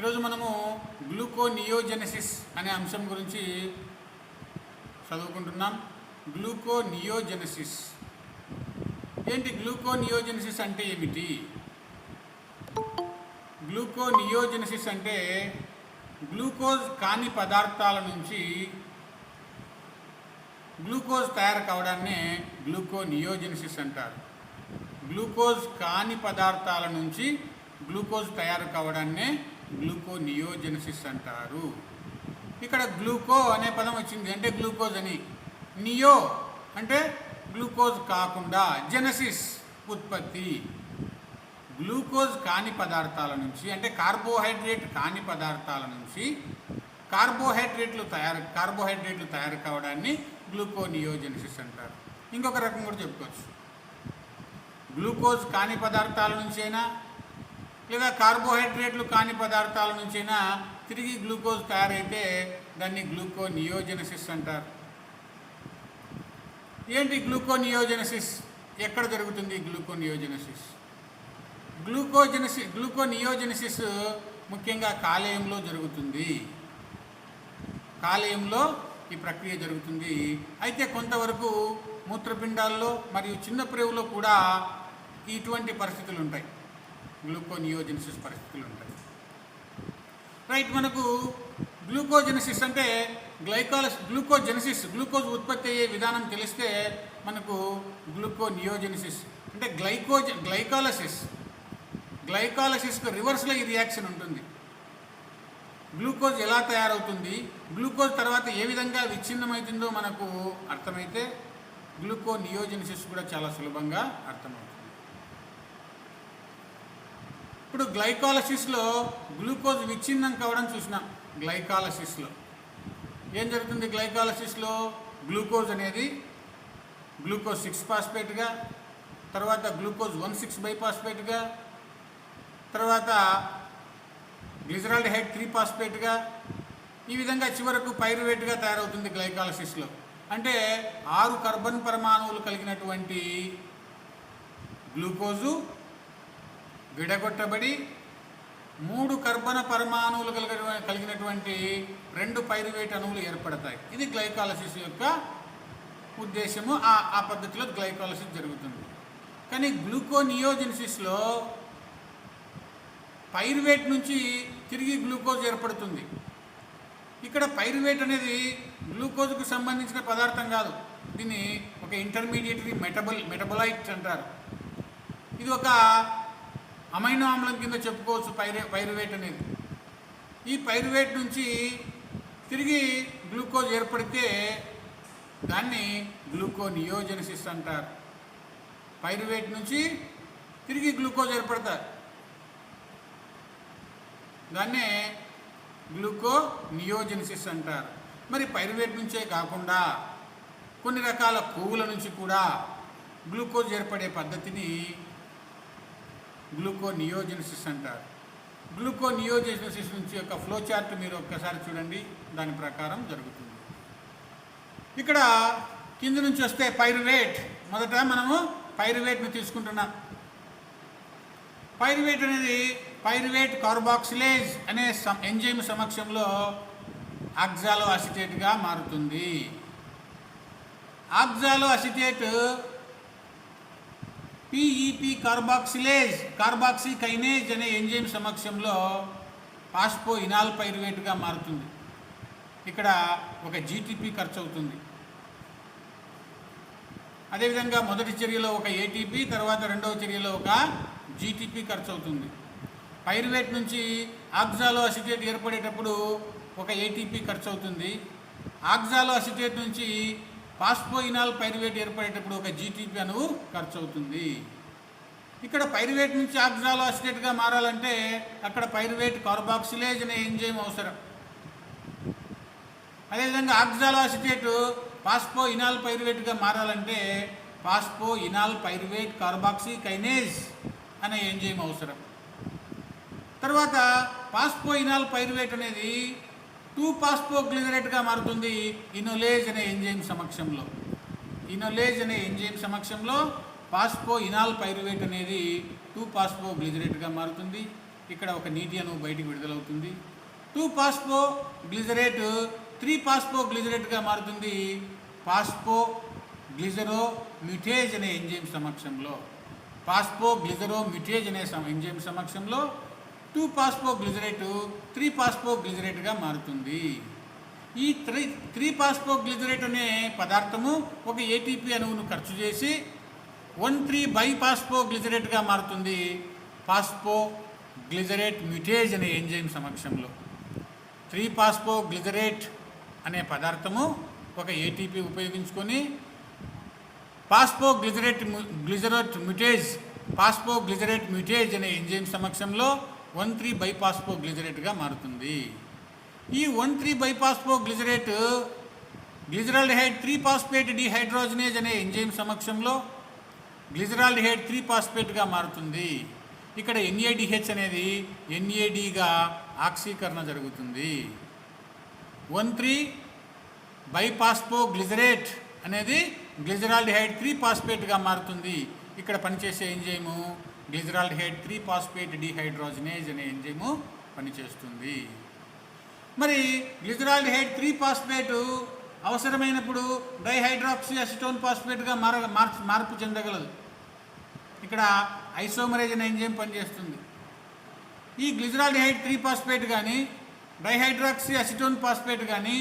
ఈరోజు మనము గ్లూకోనియోజెనసిస్ అనే అంశం గురించి చదువుకుంటున్నాం. గ్లూకోనియోజెనసిస్ ఏంటి? గ్లూకోనియోజెనసిస్ అంటే ఏమిటి? గ్లూకోనియోజెనసిస్ అంటే గ్లూకోజ్ కాని పదార్థాల నుంచి గ్లూకోజ్ తయారు కావడాన్నే గ్లూకోనియోజెనసిస్ అంటారు. గ్లూకోజ్ కాని పదార్థాల నుంచి గ్లూకోజ్ తయారు కావడాన్నే గ్లూకోనియోజెనసిస్ అంటారు. ఇక్కడ గ్లూకో అనే పదం వచ్చింది అంటే గ్లూకోజ్ అని, నియో అంటే గ్లూకోజ్ కాకుండా, జెనసిస్ ఉత్పత్తి. గ్లూకోజ్ కాని పదార్థాల నుంచి అంటే కార్బోహైడ్రేట్ కాని పదార్థాల నుంచి కార్బోహైడ్రేట్లు తయారు కావడాన్ని గ్లూకోనియోజెనసిస్ అంటారు. ఇంకొక రకం కూడా చెప్పుకోవచ్చు. గ్లూకోజ్ కాని పదార్థాల నుంచైనా లేదా కార్బోహైడ్రేట్లు కాని పదార్థాల నుంచైనా తిరిగి గ్లూకోజ్ తయారైతే దాన్ని గ్లూకోనియోజెనసిస్ అంటారు. ఏంటి గ్లూకోనియోజెనసిస్? ఎక్కడ జరుగుతుంది గ్లూకోనియోజెనసిస్? గ్లూకోనియోజెనసిస్ ముఖ్యంగా కాలేయంలో జరుగుతుంది. కాలేయంలో ఈ ప్రక్రియ జరుగుతుంది. అయితే కొంతవరకు మూత్రపిండాల్లో మరియు చిన్న ప్రేవులో కూడా ఇటువంటి పరిస్థితులు ఉంటాయి, గ్లూకోనియోజెనసిస్ పరిస్థితులు ఉంటాయి. రైట్, మనకు గ్లూకోజెనసిస్ అంటే గ్లూకోజ్ ఉత్పత్తి అయ్యే విధానం తెలిస్తే మనకు గ్లూకోనియోజెనసిస్ అంటే గ్లైకాలసిస్కు రివర్స్లో ఈ రియాక్షన్ ఉంటుంది. గ్లూకోజ్ ఎలా తయారవుతుంది, గ్లూకోజ్ తర్వాత ఏ విధంగా విచ్ఛిన్నమవుతుందో మనకు అర్థమైతే గ్లూకోనియోజెనసిస్ కూడా చాలా సులభంగా అర్థమవుతుంది. ఇప్పుడు గ్లైకాలసిస్లో గ్లూకోజ్ విచ్ఛిన్నం కావడం చూసినాం. గ్లైకాలసిస్లో ఏం జరుగుతుంది? గ్లైకాలసిస్లో గ్లూకోజ్ అనేది గ్లూకోజ్ 6 ఫాస్ఫేట్గా, తర్వాత గ్లూకోజ్ 1,6 బైఫాస్ఫేట్గా, తర్వాత గ్లిజరాల్డిహైడ్ 3 ఫాస్ఫేట్గా, ఈ విధంగా చివరకు పైరువేట్గా తయారవుతుంది గ్లైకాలసిస్లో. అంటే 6 కార్బన్ పరమాణువులు కలిగినటువంటి గ్లూకోజు విడగొట్టబడి 3 కార్బన్ పరమాణువులు కలిగినటువంటి 2 పైరువేట్ అణువులు ఏర్పడతాయి. ఇది గ్లైకాలసిస్ యొక్క ఉద్దేశము. ఆ పద్ధతిలో గ్లైకాలసిస్ జరుగుతుంది. కానీ గ్లూకోనియోజెనసిస్లో పైరువేట్ నుంచి తిరిగి గ్లూకోజ్ ఏర్పడుతుంది. ఇక్కడ పైరువేట్ అనేది గ్లూకోజ్కు సంబంధించిన పదార్థం కాదు. దీన్ని ఒక ఇంటర్మీడియటరీ మెటబొలైట్ అంటారు. ఇది ఒక అమైనో ఆమ్లం కింద చెప్పుకోవచ్చు పైరువేట్ అనేది. ఈ పైరువేట్ నుంచి తిరిగి గ్లూకోజ్ ఏర్పడితే దాన్ని గ్లూకోనియోజెనసిస్ అంటారు. పైరువేట్ నుంచి తిరిగి గ్లూకోజ్ ఏర్పడతారు, దాన్నే గ్లూకోనియోజెనసిస్ అంటారు. మరి పైరువేట్ నుంచే కాకుండా కొన్ని రకాల కొవ్వుల నుంచి కూడా గ్లూకోజ్ ఏర్పడే పద్ధతిని గ్లూకోనియోజెనసిస్ అంటారు. గ్లూకోనియోజెనసిస్ నుంచి యొక్క ఫ్లో చార్ట్ మీరు ఒక్కసారి చూడండి, దాని ప్రకారం జరుగుతుంది. ఇక్కడ కింద నుంచి వస్తే పైరువేట్. మొదట మనము పైరువేట్ను తీసుకుంటున్నాం. పైరువేట్ అనేది పైరువేట్ కార్బాక్సిలేజ్ అనే ఎంజైమ్ సమక్షంలో ఆక్సాలో అసిటేట్గా మారుతుంది. ఆక్సాలో అసిటేట్ పిఈపి కార్బాక్సీ కైనేజ్ అనే ఎంజైమ్ సమక్షంలో ఫాస్ఫో ఇనాల్ పైరువేట్గా మారుతుంది. ఇక్కడ ఒక జీటీపీ ఖర్చు అవుతుంది. అదేవిధంగా మొదటి చర్యలో ఒక ఏటీపీ, తర్వాత రెండవ చర్యలో ఒక జీటీపీ ఖర్చు అవుతుంది. పైరువేట్ నుంచి ఆక్సాలో అసిటేట్ ఏర్పడేటప్పుడు ఒక ఏటీపీ ఖర్చు అవుతుంది. ఆక్సాలో అసిటేట్ నుంచి ఫాస్ఫోయినాల్ పైరువేట్ ఏర్పడేటప్పుడు ఒక జీటీపీ అణువు ఖర్చు అవుతుంది. ఇక్కడ పైరువేట్ నుంచి ఆక్సాలో అసిటేట్గా మారాలంటే అక్కడ పైరువేట్ కార్బాక్సిలేజ్ అనే ఎంజైమ్ అవసరం. అదేవిధంగా ఆక్సాలో అసిటేట్ ఫాస్ఫో ఇనాల్ పైరువేట్గా మారాలంటే ఫాస్ఫో ఇనాల్ పైరువేట్ కార్బాక్సీ కైనేజ్ అనే ఎంజైమ్ అవసరం. తర్వాత ఫాస్ఫో ఇనాల్ పైరువేట్ అనేది 2-ఫాస్ఫోగ్లిజరేట్గా మారుతుంది ఇనోలేజ్ అనే ఎంజైమ్ సమక్షంలో. ఇనోలేజ్ అనే ఎంజైమ్ సమక్షంలో ఫాస్ఫో ఇనాల్ పైరువేట్ అనేది 2-ఫాస్ఫోగ్లిజరేట్గా మారుతుంది. ఇక్కడ ఒక నీటి అణువు బయటికి విడుదలవుతుంది. 2 గ్లిజరేట్ 3 గ్లిజరేట్గా మారుతుంది గ్లిజరోమ్యూటేజ్ అనే ఎంజైమ్ సమక్షంలో. గ్లిజరోమ్యూటేజ్ అనే ఎంజైమ్ సమక్షంలో 2 గ్లిజరేట్ 3 గ్లిజరేట్గా మారుతుంది. ఈ 3 గ్లిజరేట్ అనే పదార్థము ఒక ఏటీపీ అణువును ఖర్చు చేసి 1,3 గ్లిజరేట్గా మారుతుంది గ్లిజరేట్ మ్యూటేజ్ అనే ఎంజైమ్ సమక్షంలో. 3 గ్లిజరేట్ అనే పదార్థము ఒక ఏటీపీ ఉపయోగించుకొని గ్లిజరేట్ మ్యూటేజ్ అనే ఎంజైమ్ సమక్షంలో 1,3 గ్లిజరేట్గా మారుతుంది. ఈ 1,3 గ్లిజరేట్ గ్లిజరాల్డిహైడ్ 3 డిహైడ్రోజనేజ్ అనే ఎంజైమ్ సమక్షంలో గ్లిజరాల్డిహైడ్ 3 మారుతుంది. ఇక్కడ NADH అనేది NADగా ఆక్సీకరణ జరుగుతుంది. 1,3 గ్లిజరేట్ అనేది గ్లిజరాల్డిహైడ్ 3 మారుతుంది. ఇక్కడ పనిచేసే ఎంజైము గ్లిజరాల్డిహైడ్ 3 డిహైడ్రోజనేజ్ అనే ఎంజైము పనిచేస్తుంది. మరి గ్లిజరాల్డిహైడ్ 3 అవసరమైనప్పుడు డైహైడ్రాక్సీ అసిటోన్ ఫాస్ఫేట్గా మార్పు చెందగలదు. ఇక్కడ ఐసోమరేజ్ అనే ఎంజైమ్ పనిచేస్తుంది. ఈ గ్లిజరాల్డిహైడ్ 3 కానీ డైహైడ్రాక్సీ అసిటోన్ ఫాస్ఫేట్ కానీ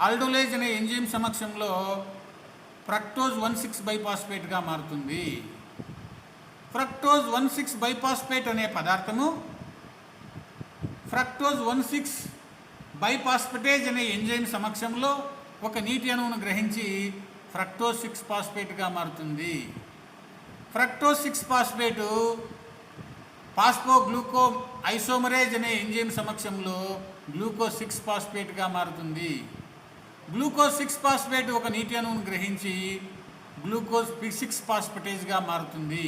ఆల్డోలేజ్ అనే ఎంజైమ్ సమక్షంలో ఫ్రక్టోజ్ 1,6 మారుతుంది. ఫ్రక్టోజ్ 1,6 అనే పదార్థము ఫ్రక్టోజ్ 1,6 అనే ఎంజైమ్ సమక్షంలో ఒక నీటి అణువును గ్రహించి ఫ్రక్టోజ్ 6 మారుతుంది. ఫ్రక్టోజ్ 6 ఫాస్ఫోగ్లూకో ఐసోమరేజ్ అనే ఎంజైమ్ సమక్షంలో గ్లూకోజ్ 6 మారుతుంది. గ్లూకోజ్ 6 ఒక నీటి అణువును గ్రహించి గ్లూకోజ్ 6 మారుతుంది.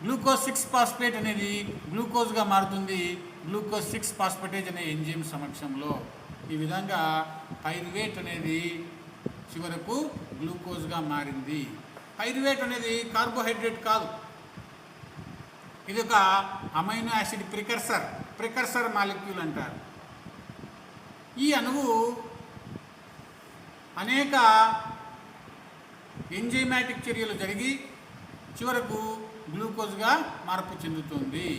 గ్లూకోజ్ 6 అనేది గ్లూకోజ్గా మారుతుంది గ్లూకోజ్ 6 అనే ఎంజైమ్ సమక్షంలో. ఈ విధంగా పైరువేట్ అనేది చివరకు గ్లూకోజ్గా మారింది. పైరువేట్ అనేది కార్బోహైడ్రేట్ కాదు, ఇది ఒక అమైనో యాసిడ్ ప్రికర్సర్ మాలిక్యూల్ అంటారు. ఈ అణువు అనేక ఎంజైమాటిక్ చర్యలు జరిగి చివరకు గ్లూకోజ్గా మార్పు చెందుతుంది.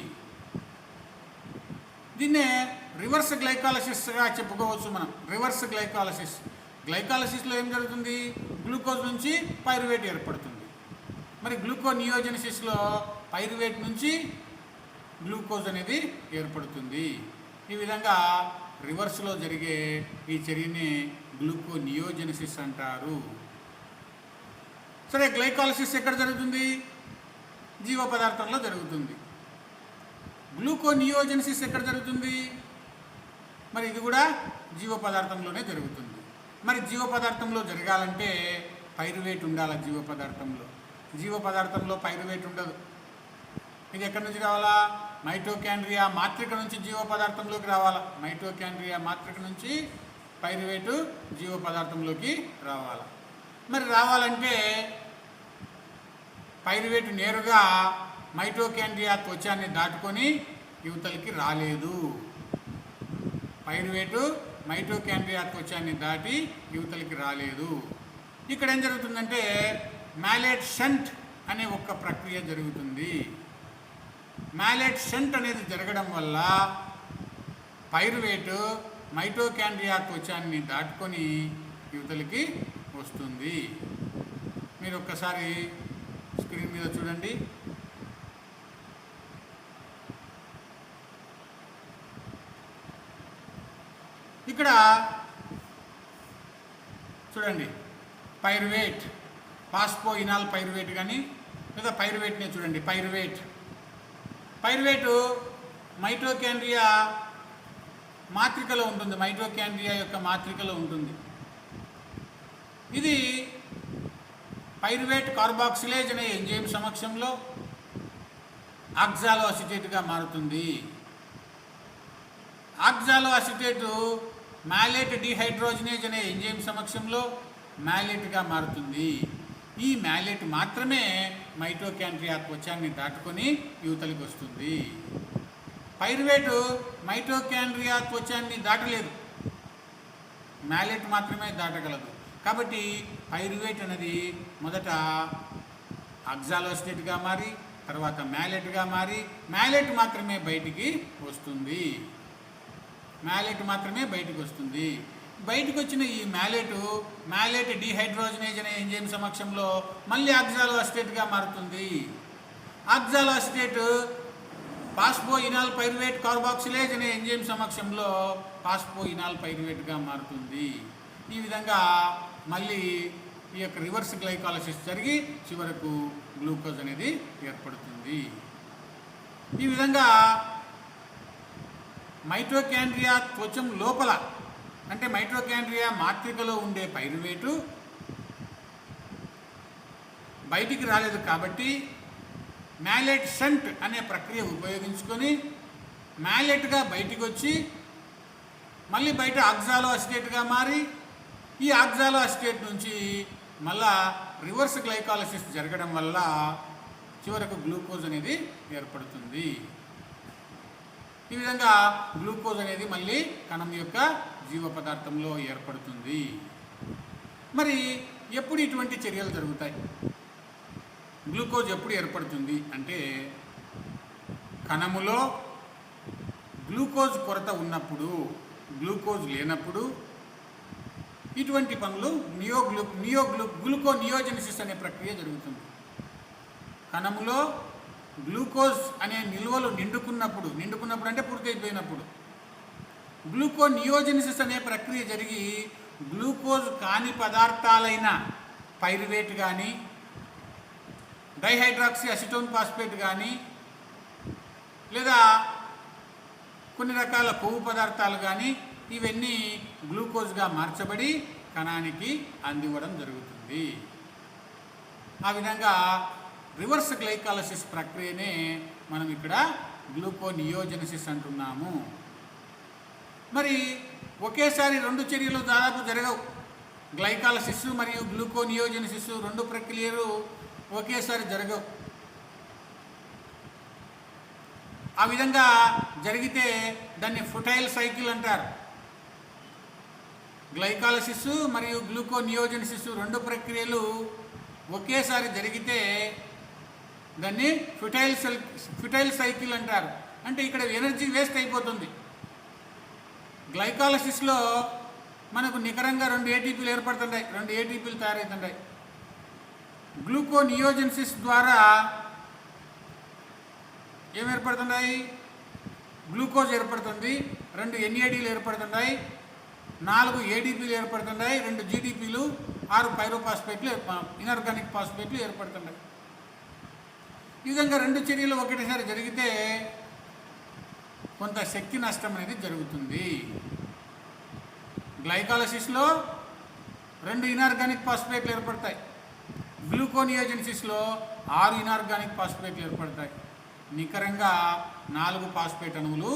దీన్నే రివర్స్ గ్లైకాలసిస్గా చెప్పుకోవచ్చు మనం. రివర్స్ గ్లైకాలసిస్లో ఏం జరుగుతుంది? గ్లూకోజ్ నుంచి పైరువేట్ ఏర్పడుతుంది. మరి గ్లూకోనియోజెనిసిస్లో పైరువేట్ నుంచి గ్లూకోజ్ అనేది ఏర్పడుతుంది. ఈ విధంగా రివర్స్లో జరిగే ఈ చర్యని గ్లూకోనియోజెనిసిస్ అంటారు. గ్లైకాలసిస్ ఎక్కడ జరుగుతుంది? జీవ పదార్థంలో జరుగుతుంది. గ్లూకోనియోజెనిసిస్ ఎక్కడ జరుగుతుంది? మరి ఇది కూడా జీవ పదార్థంలోనే జరుగుతుంది. మరి జీవ పదార్థంలో జరగాలంటే పైరువేట్ ఉండాలి. జీవ పదార్థంలో పైరువేట్ ఉండదు. ఇది ఎక్కడి నుంచి రావాలా? మైటోకాండ్రియా మాత్రిక నుంచి జీవ పదార్థంలోకి రావాలా. మైటోకాండ్రియా మాత్రిక నుంచి పైరువేటు జీవ పదార్థంలోకి రావాలా. మరి రావాలంటే పైరువేటు నేరుగా మైటోకాండ్రియా త్వచాన్ని దాటుకొని యువతలకి రాలేదు. పైరువేటు మైటోకాండ్రియా త్వచాన్ని దాటి యువతలకి రాలేదు. ఇక్కడ ఏం జరుగుతుందంటే మ్యాలేట్ షంట్ అనే ఒక ప్రక్రియ జరుగుతుంది. మ్యాలేట్ షంట్ అనేది జరగడం వల్ల పైరువేటు మైటోకాండ్రియా త్వచాన్ని దాటుకొని యువతలకి వస్తుంది. మీరు ఒక్కసారి స్క్రీన్ మీద చూడండి. ఇక్కడ చూడండి పైరువేట్, ఫాస్ఫోయినాల్ పైరువేట్ కానీ లేదా పైరువేట్నే చూడండి. పైరువేటు మైటోకాండ్రియా మాత్రికలో ఉంటుంది. మైటోకాండ్రియా యొక్క మాత్రికలో ఉంటుంది. ఇది పైరువేట్ కార్బాక్సిలేజ్ అనే ఎంజైమ్ సమక్షంలో ఆక్సాలో అసిటేట్గా మారుతుంది. ఆక్సాలో అసిటేటు మ్యాలేట్ డిహైడ్రోజనేజ్ అనే ఎంజైమ్ సమక్షంలో మ్యాలేట్గా మారుతుంది. ఈ మ్యాలేట్ మాత్రమే మైటోకాండ్రియా త్వచాన్ని దాటుకొని యువతలికి వస్తుంది. పైరువేటు మైటోకాండ్రియా త్వచాన్ని దాటలేదు, మ్యాలెట్ మాత్రమే దాటగలదు. కాబట్టి పైరువేట్ అనేది మొదట ఆక్సాలోస్టేట్గా మారి తర్వాత మ్యాలెట్గా మారి మ్యాలెట్ మాత్రమే బయటికి వస్తుంది. బయటకు వచ్చిన ఈ మ్యాలెట్ డిహైడ్రోజనేజ్ అనే ఎంజైమ్ సమక్షంలో మళ్ళీ ఆక్సాలోఅసిటేట్గా మారుతుంది. ఆక్సాలోఅసిటేట్ పాస్పోయినాల్ పైరువేట్ కార్బాక్సిలేజ్ అనే ఎంజైమ్ సమక్షంలో పాస్పోయినాల్ పైరువేట్గా మారుతుంది. ఈ విధంగా మళ్ళీ ఈ యొక్క రివర్స్ గ్లైకాలసిస్ జరిగి చివరకు గ్లూకోజ్ అనేది ఏర్పడుతుంది. ఈ విధంగా మైటోకాండ్రియా త్వచం లోపల అంటే మైటోకాండ్రియా మాత్రికలో ఉండే పైరువేటు బయటికి రాలేదు కాబట్టి మ్యాలెట్ షంట్ అనే ప్రక్రియ ఉపయోగించుకొని మ్యాలెట్గా బయటికి వచ్చి మళ్ళీ బయట ఆక్సాలోఅసిటేట్గా మారి ఈ ఆక్సాలోఅసిటేట్ నుంచి మళ్ళా రివర్స్ గ్లైకాలసిస్ జరగడం వల్ల చివరకు గ్లూకోజ్ అనేది ఏర్పడుతుంది. ఈ విధంగా గ్లూకోజ్ అనేది మళ్ళీ కణం యొక్క జీవ పదార్థంలో ఏర్పడుతుంది. మరి ఎప్పుడు ఇటువంటి చర్యలు జరుగుతాయి? గ్లూకోజ్ ఎప్పుడు ఏర్పడుతుంది అంటే కణములో గ్లూకోజ్ కొరత ఉన్నప్పుడు, గ్లూకోజ్ లేనప్పుడు ఇటువంటి పనులు గ్లూకోనియోజెనిసిస్ అనే ప్రక్రియ జరుగుతుంది. కణములో గ్లూకోజ్ అనే నిల్వలు నిండుకున్నప్పుడు అంటే పూర్తయిపోయినప్పుడు గ్లూకోనియోజెనిసిస్ అనే ప్రక్రియ జరిగి గ్లూకోజ్ కాని పదార్థాలైన పైరువేట్ కానీ డైహైడ్రాక్సీ అసిటోన్ ఫాస్ఫేట్ కానీ లేదా కొన్ని రకాల కొవ్వు పదార్థాలు కానీ ఇవన్నీ గ్లూకోజ్గా మార్చబడి కణానికి అందివ్వడం జరుగుతుంది. ఆ విధంగా రివర్స్ గ్లైకాలసిస్ ప్రక్రియనే మనం ఇక్కడ గ్లూకోనియోజెనిసిస్ అంటున్నాము. మరి ఒకేసారి రెండు చర్యలు దాదాపు జరగవు. గ్లైకాలసిస్ మరియు గ్లూకోనియోజెనిసిస్ రెండు ప్రక్రియలు ఒకేసారి జరగవు. ఆ విధంగా జరిగితే దాన్ని ఫుటైల్ సైకిల్ అంటారు. గ్లైకాలసిస్ మరియు గ్లూకోనియోజెనిసిస్ రెండు ప్రక్రియలు ఒకేసారి జరిగితే దాన్ని ఫుటైల్ సైకిల్ అంటారు. అంటే ఇక్కడ ఎనర్జీ వేస్ట్ అయిపోతుంది. గ్లైకాలసిస్లో మనకు నికరంగా 2 ఏటీపీలు ఏర్పడుతుంటాయి, 2 ఏటీపీలు తయారవుతుంటాయి. గ్లూకోనియోజెనిసిస్ ద్వారా ఏం ఏర్పడుతున్నాయి? గ్లూకోజ్ ఏర్పడుతుంది, 2 ఎన్ఏడీలు ఏర్పడుతున్నాయి, 4 ఏడీపీలు ఏర్పడుతున్నాయి, 2 జీడీపీలు, 6 పైరోఫాస్ఫేట్లు ఇనార్గానిక్ ఫాస్ఫేట్లు ఏర్పడుతున్నాయి. ఈ విధంగా 2 చర్యలు ఒకటేసారి జరిగితే కొంత శక్తి నష్టం అనేది జరుగుతుంది. గ్లైకాలసిస్లో 2 ఇనార్గానిక్ ఫాస్ఫేట్లు ఏర్పడతాయి, గ్లూకోనియోజెనిసిస్లో 6 ఇనార్గానిక్ ఫాస్ఫేట్లు ఏర్పడతాయి. నికరంగా 4 ఫాస్ఫేట్ అణువులు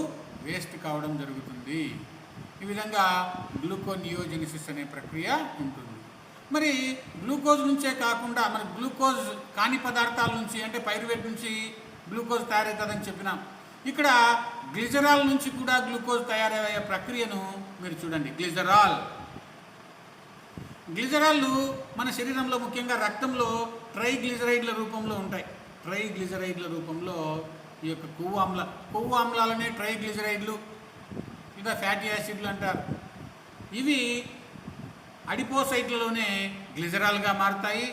వేస్ట్ కావడం జరుగుతుంది. ఈ విధంగా గ్లూకోనియోజెనిసిస్ అనే ప్రక్రియ ఉంటుంది. మరి గ్లూకోజ్ నుంచే కాకుండా మరి గ్లూకోజ్ కాని పదార్థాల నుంచి అంటే పైరువేట్ నుంచి గ్లూకోజ్ తయారవుతుందని చెప్పినాం. ఇక్కడ గ్లిజరాల్ నుంచి కూడా గ్లూకోజ్ తయారయ్యే ప్రక్రియను మీరు చూడండి. గ్లిజరాళ్ళు మన శరీరంలో ముఖ్యంగా రక్తంలో ట్రైగ్లిజరైడ్ల రూపంలో ఉంటాయి. ట్రైగ్లిజరైడ్ల రూపంలో ఈ యొక్క కొవ్వు ఆమ్లాలనే ట్రైగ్లిజరైడ్లు లేదా ఫ్యాటీ యాసిడ్లు అంటారు. ఇవి అడిపోసైట్లలోనే గ్లిజరాల్గా మారుతాయి.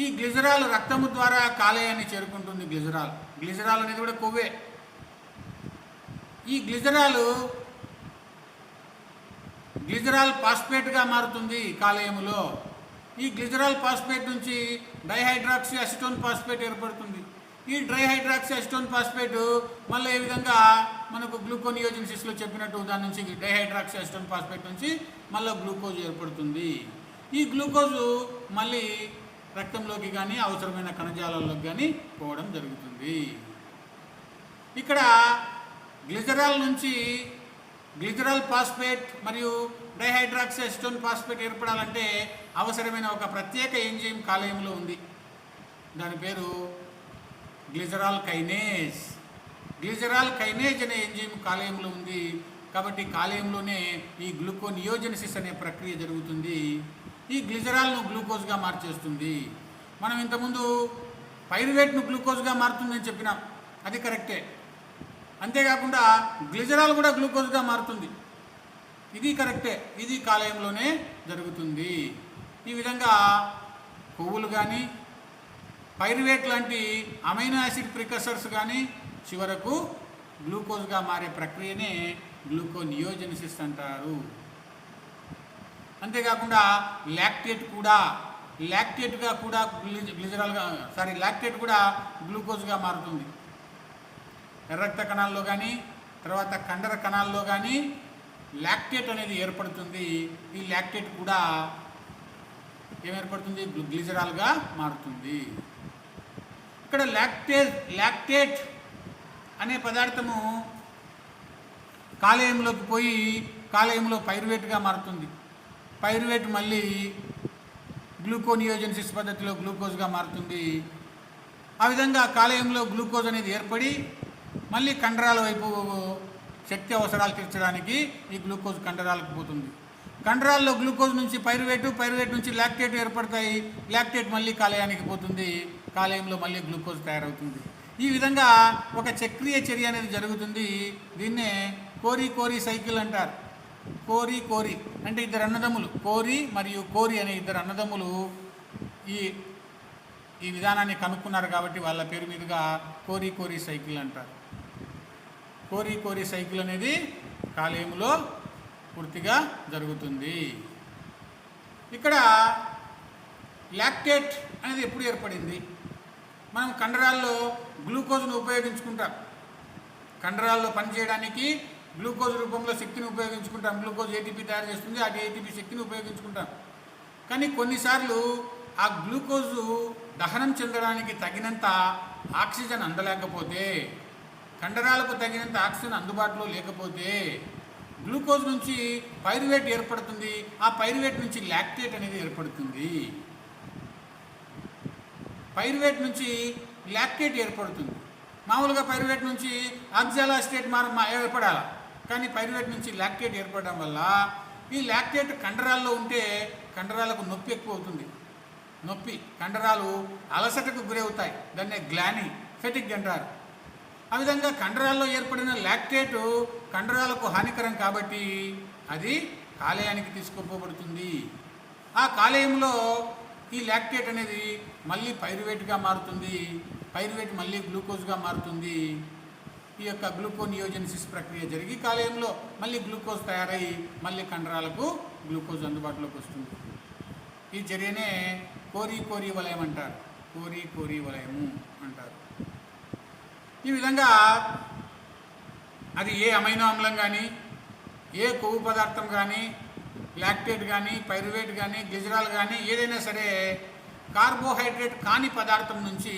ఈ గ్లిజరాల్ రక్తము ద్వారా కాలేయాన్ని చేరుకుంటుంది. గ్లిజరాల్ అనేది కూడా కొవ్వే. ఈ గ్లిజరాల్ ఫాస్ఫేట్గా మారుతుంది కాలేయములో. ఈ గ్లిజరాల్ ఫాస్ఫేట్ నుంచి డైహైడ్రాక్సీ అసిటోన్ ఫాస్ఫేట్ ఏర్పడుతుంది. ఈ డైహైడ్రాక్సీ అసిటోన్ ఫాస్ఫేట్ మళ్ళీ ఏ విధంగా మనకు గ్లూకోనియోజెనిసిస్లో చెప్పినట్టు దాని నుంచి డైహైడ్రాక్సీ అసిటోన్ ఫాస్ఫేట్ నుంచి మళ్ళీ గ్లూకోజ్ ఏర్పడుతుంది. ఈ గ్లూకోజు మళ్ళీ రక్తంలోకి కానీ అవసరమైన కణజాలాల్లోకి కానీ పోవడం జరుగుతుంది. ఇక్కడ గ్లిజరాల్ నుంచి గ్లిజరాల్ ఫాస్ఫేట్ మరియు డైహైడ్రాక్సీ అసిటోన్ ఫాస్ఫేట్ ఏర్పడాలంటే అవసరమైన ఒక ప్రత్యేక ఎంజైమ్ కాలేయంలో ఉంది. దాని పేరు గ్లిజరాల్ కైనేజ్. గ్లిజరాల్ కైనేజ్ అనే ఎంజైమ్ కాలేయంలో ఉంది. కాబట్టి కాలేయంలోనే ఈ గ్లూకోనియోజెనిసిస్ అనే ప్రక్రియ జరుగుతుంది. ఈ గ్లిజరాల్ను గ్లూకోజ్గా మార్చేస్తుంది. మనం ఇంతకుముందు పైరువేట్ను గ్లూకోజ్గా మారుతుందని చెప్పినాం, అది కరెక్టే. అంతేకాకుండా గ్లిజరాల్ కూడా గ్లూకోజ్గా మారుతుంది, ఇది కరెక్టే. ఇది కాలేయంలోనే జరుగుతుంది. ఈ విధంగా కొవ్వులు కానీ పైరువేట్ లాంటి అమైనో యాసిడ్ ప్రికర్సర్స్ కానీ చివరకు గ్లూకోజ్గా మారే ప్రక్రియనే గ్లూకోనియోజెనిసిస్ అంటారు. అంతేకాకుండా లాక్టేట్గా కూడా గ్లిజరాల్గా లాక్టేట్ కూడా గ్లూకోజ్గా మారుతుంది. ఎర్రక్త కణాల్లో కానీ తర్వాత కండర కణాల్లో కానీ లాక్టేట్ అనేది ఏర్పడుతుంది. ఈ లాక్టేట్ కూడా ఏమేర్పడుతుంది? గ్లిజరాల్గా మారుతుంది. ఇక్కడ లాక్టేట్ అనే పదార్థము కాలేయంలోకి పోయి కాలేయంలో పైరువేట్గా మారుతుంది. పైరువేట్ మళ్ళీ గ్లూకోనియోజెనిసిస్ పద్ధతిలో గ్లూకోజ్గా మారుతుంది. ఆ విధంగా కాలేయంలో గ్లూకోజ్ అనేది ఏర్పడి మళ్ళీ కండరాల వైపు శక్తి అవసరాలు తీర్చడానికి ఈ గ్లూకోజ్ కండరాలకు పోతుంది. కండరాల్లో గ్లూకోజ్ నుంచి పైరువేట్ నుంచి లాక్టేట్ ఏర్పడతాయి. లాక్టేట్ మళ్ళీ కాలేయానికి పోతుంది. కాలేయంలో మళ్ళీ గ్లూకోజ్ తయారవుతుంది. ఈ విధంగా ఒక చక్రీయ చర్య అనేది జరుగుతుంది. దీన్నే కోరి సైకిల్ అంటారు. కోరి అంటే ఇద్దరు అన్నదమ్ములు, కోరి మరియు కోరి అనే ఇద్దరు అన్నదమ్ములు ఈ విధానాన్ని కనుక్కున్నారు కాబట్టి వాళ్ళ పేరు మీదుగా కోరి సైకిల్ అంటారు. కోరి సైకిల్ అనేది కాలేయంలో పూర్తిగా జరుగుతుంది. ఇక్కడ లాక్టేట్ అనేది ఎప్పుడు ఏర్పడింది? మనం కండరాల్లో గ్లూకోజ్ను ఉపయోగించుకుంటాం. కండరాల్లో పనిచేయడానికి గ్లూకోజ్ రూపంలో శక్తిని ఉపయోగించుకుంటాం. గ్లూకోజ్ ఏటీపీ తయారు చేస్తుంది, ఆ ఏటీపీ శక్తిని ఉపయోగించుకుంటాం. కానీ కొన్నిసార్లు ఆ గ్లూకోజు దహనం చెందడానికి తగినంత ఆక్సిజన్ అందలేకపోతే, కండరాలకు తగినంత ఆక్సిజన్ అందుబాటులో లేకపోతే గ్లూకోజ్ నుంచి పైరువేట్ ఏర్పడుతుంది. ఆ పైరువేట్ నుంచి లాక్టేట్ అనేది ఏర్పడుతుంది. పైరువేట్ నుంచి లాక్టేట్ ఏర్పడుతుంది. మామూలుగా పైరువేట్ నుంచి ఆక్సాలోఅసిటేట్ ఏర్పడాలి, కానీ పైరువేట్ నుంచి లాక్టేట్ ఏర్పడడం వల్ల ఈ లాక్టేట్ కండరాల్లో ఉంటే కండరాలకు నొప్పి ఎక్కువ అవుతుంది. కండరాలు అలసటకు గురవుతాయి. దాన్నే గ్లాని ఫెటిగ్ అంటారు. ఆ విధంగా కండరాల్లో ఏర్పడిన లాక్టేట్ కండరాలకు హానికరం కాబట్టి అది కాలేయానికి తీసుకుపోబడుతుంది. ఆ కాలేయంలో ఈ లాక్టేట్ అనేది మళ్ళీ పైరువేట్గా మారుతుంది. పైరువేట్ మళ్ళీ గ్లూకోజ్గా మారుతుంది. ఈ యొక్క గ్లూకోనియోజెనిసిస్ ప్రక్రియ జరిగి కాలేయంలో మళ్ళీ గ్లూకోజ్ తయారై మళ్ళీ కండరాలకు గ్లూకోజ్ అందుబాటులోకి వస్తుంది. ఈ చర్యనే కోరి వలయం అంటారు. కోరి వలయము అంటారు. ఈ విధంగా అది ఏ అమైనో ఆమ్లం కానీ, ఏ కొవ్వు పదార్థం కానీ, లాక్టేట్ కానీ, పైరువేట్ కానీ, గ్లిజరాల్ కానీ ఏదైనా సరే కార్బోహైడ్రేట్ కాని పదార్థం నుంచి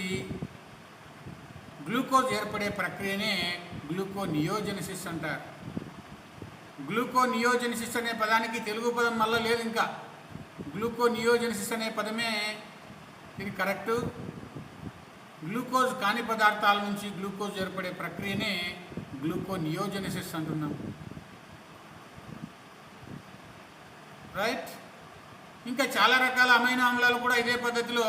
గ్లూకోజ్ ఏర్పడే ప్రక్రియనే గ్లూకోనియోజెనిసిస్ అంటారు. గ్లూకోనియోజెనిసిస్ అనే పదానికి తెలుగు పదం మళ్ళీ లేదు. ఇంకా గ్లూకోనియోజెనిసిస్ అనే పదమే ఇది కరెక్టు. గ్లూకోజ్ కాని పదార్థాల నుంచి గ్లూకోజ్ ఏర్పడే ప్రక్రియనే గ్లూకోనియోజెనిసిస్ అంటున్నాం. రైట్. ఇంకా చాలా రకాల అమైనో ఆమ్లాలు కూడా ఇదే పద్ధతిలో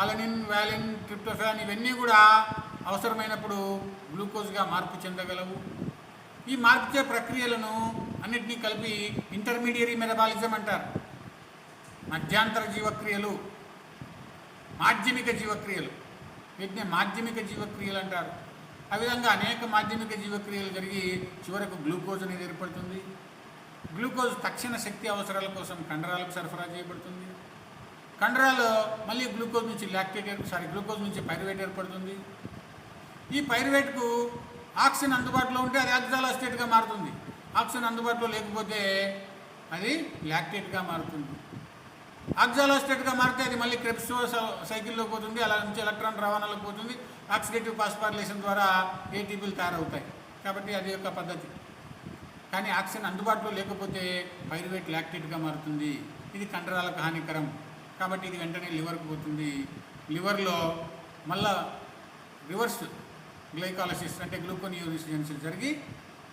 అలనిన్, వాలిన్, ట్రిప్టోఫాన్ ఇవన్నీ కూడా అవసరమైనప్పుడు గ్లూకోజ్గా మార్పు చెందగలవు. ఈ మార్పు ప్రక్రియలను అన్నిటినీ కలిపి ఇంటర్మీడియరీ మెటబాలిజం అంటారు. మధ్యాంతర జీవక్రియలు, మాధ్యమిక జీవక్రియలు, వీటిని మాధ్యమిక జీవక్రియలు అంటారు. ఆ విధంగా అనేక మాధ్యమిక జీవక్రియలు జరిగి చివరకు గ్లూకోజ్ అనేది ఏర్పడుతుంది. గ్లూకోజ్ తక్షణ శక్తి అవసరాల కోసం కండరాలకు సరఫరా చేయబడుతుంది. కండరాలు మళ్ళీ గ్లూకోజ్ నుంచి పైరువేట్ ఏర్పడుతుంది. ఈ పైరువేట్కు ఆక్సిజన్ అందుబాటులో ఉంటే అది ఆక్సాలోఅసిటేట్గా మారుతుంది. ఆక్సిజన్ అందుబాటులో లేకపోతే అది లాక్టేట్గా మారుతుంది. ఆక్సాలోఅసిటేట్గా మారితే అది మళ్ళీ క్రెబ్స్ సైకిల్లో పోతుంది. అలా నుంచి ఎలక్ట్రాన్ రవాణాలకు పోతుంది. ఆక్సిడేటివ్ ఫాస్ఫారిలేషన్ ద్వారా ఏటీపీలు తయారవుతాయి. కాబట్టి అది యొక్క పద్ధతి. కానీ ఆక్సిజన్ అందుబాటులో లేకపోతే పైరువేట్ లాక్టేట్గా మారుతుంది. ఇది కండరాలకు హానికరం కాబట్టి ఇది వెంటనే లివర్కు పోతుంది. లివర్లో మళ్ళా రివర్స్ గ్లైకాలసిస్ అంటే గ్లూకోనియోజెనిసిస్ జరిగి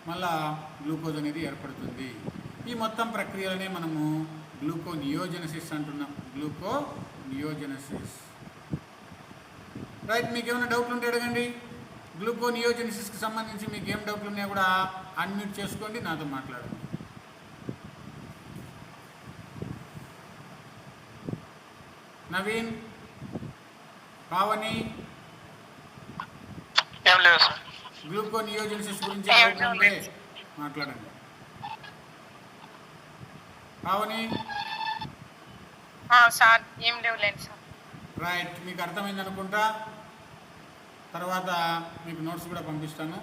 మళ్ళా గ్లూకోజ్ అనేది ఏర్పడుతుంది. ఈ మొత్తం ప్రక్రియలనే మనము గ్లూకోనియోజెనిసిస్ అంటున్నాం. గ్లూకోనియోజెనిసిస్. రైట్, మీకు ఏమైనా డౌట్లు ఉంటే అడగండి. గ్లూకోనియోజెనిసిస్కి సంబంధించి మీకు ఏం డౌట్లు ఉన్నాయో కూడా అన్మ్యూట్ చేసుకోండి, నాతో మాట్లాడండి. నవీన్, పావని, ఏం లేదు సార్. గ్లూకోనియోజెనిసిస్ గురించి డౌట్లు ఉంటే మాట్లాడండి. పావని? సార్ ఏం లేవులేండి సార్. రైట్, మీకు అర్థమైంది అనుకుంటా. తర్వాత మీకు నోట్స్ కూడా పంపిస్తాను.